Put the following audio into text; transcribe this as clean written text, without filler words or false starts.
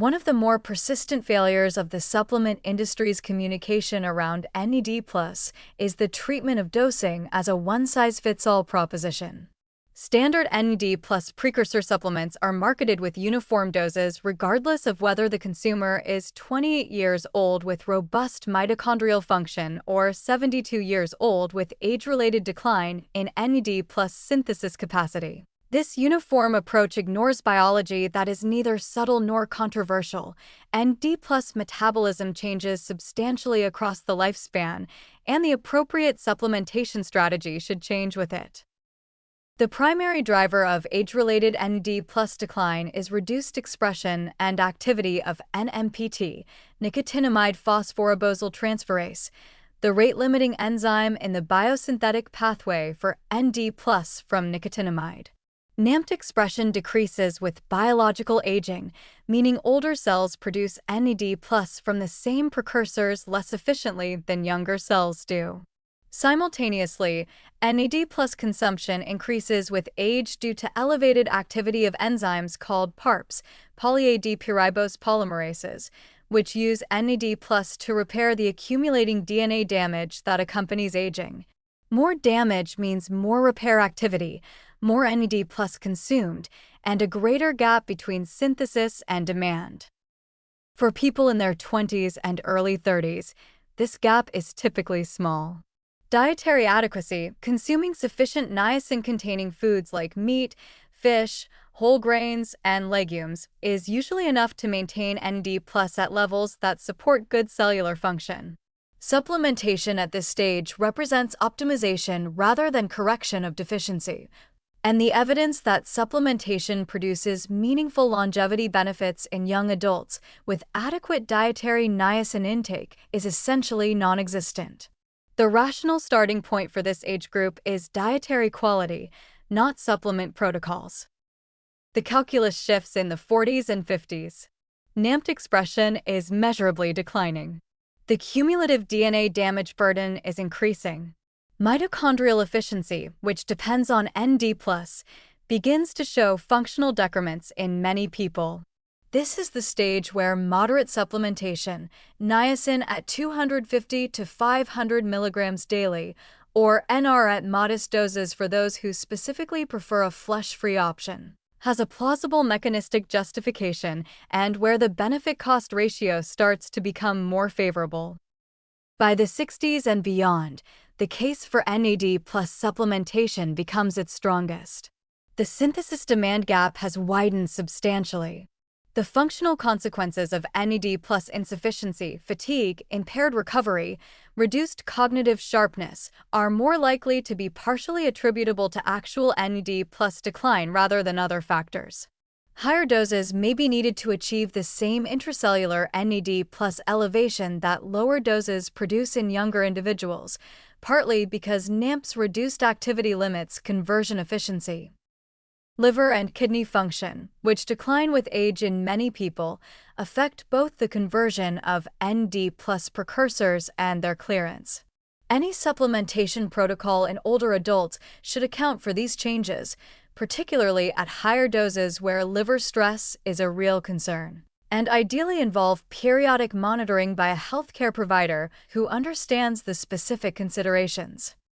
One of the more persistent failures of the supplement industry's communication around NAD+ is the treatment of dosing as a one-size-fits-all proposition. Standard NAD+ precursor supplements are marketed with uniform doses regardless of whether the consumer is 28 years old with robust mitochondrial function or 72 years old with age-related decline in NAD+ synthesis capacity. This uniform approach ignores biology that is neither subtle nor controversial, and NAD+ metabolism changes substantially across the lifespan, and the appropriate supplementation strategy should change with it. The primary driver of age-related NAD+ decline is reduced expression and activity of NMPT, nicotinamide phosphorybosyltransferase, transferase, the rate-limiting enzyme in the biosynthetic pathway for NAD+ from nicotinamide. NAMPT expression decreases with biological aging, meaning older cells produce NAD+ from the same precursors less efficiently than younger cells do. Simultaneously, NAD+ consumption increases with age due to elevated activity of enzymes called PARPs, poly-A-D-pyribose polymerases, which use NAD+ to repair the accumulating DNA damage that accompanies aging. More damage means more repair activity, more NAD+ consumed, and a greater gap between synthesis and demand. For people in their 20s and early 30s, this gap is typically small. Dietary adequacy, consuming sufficient niacin-containing foods like meat, fish, whole grains, and legumes, is usually enough to maintain NAD+ at levels that support good cellular function. Supplementation at this stage represents optimization rather than correction of deficiency, and the evidence that supplementation produces meaningful longevity benefits in young adults with adequate dietary niacin intake is essentially non-existent. The rational starting point for this age group is dietary quality, not supplement protocols. The calculus shifts in the 40s and 50s. NAMPT expression is measurably declining. The cumulative DNA damage burden is increasing. Mitochondrial efficiency, which depends on NAD+, begins to show functional decrements in many people. This is the stage where moderate supplementation, niacin at 250 to 500 milligrams daily, or NR at modest doses for those who specifically prefer a flesh-free option, has a plausible mechanistic justification and where the benefit-cost ratio starts to become more favorable. By the 60s and beyond, the case for NAD+ supplementation becomes its strongest. The synthesis-demand gap has widened substantially. The functional consequences of NAD+ insufficiency, fatigue, impaired recovery, reduced cognitive sharpness, are more likely to be partially attributable to actual NAD+ decline rather than other factors. Higher doses may be needed to achieve the same intracellular NAD+ elevation that lower doses produce in younger individuals, partly because NAMPT's reduced activity limits conversion efficiency. Liver and kidney function, which decline with age in many people, affect both the conversion of NAD+ precursors and their clearance. Any supplementation protocol in older adults should account for these changes, particularly at higher doses where liver stress is a real concern, and ideally involve periodic monitoring by a healthcare provider who understands the specific considerations.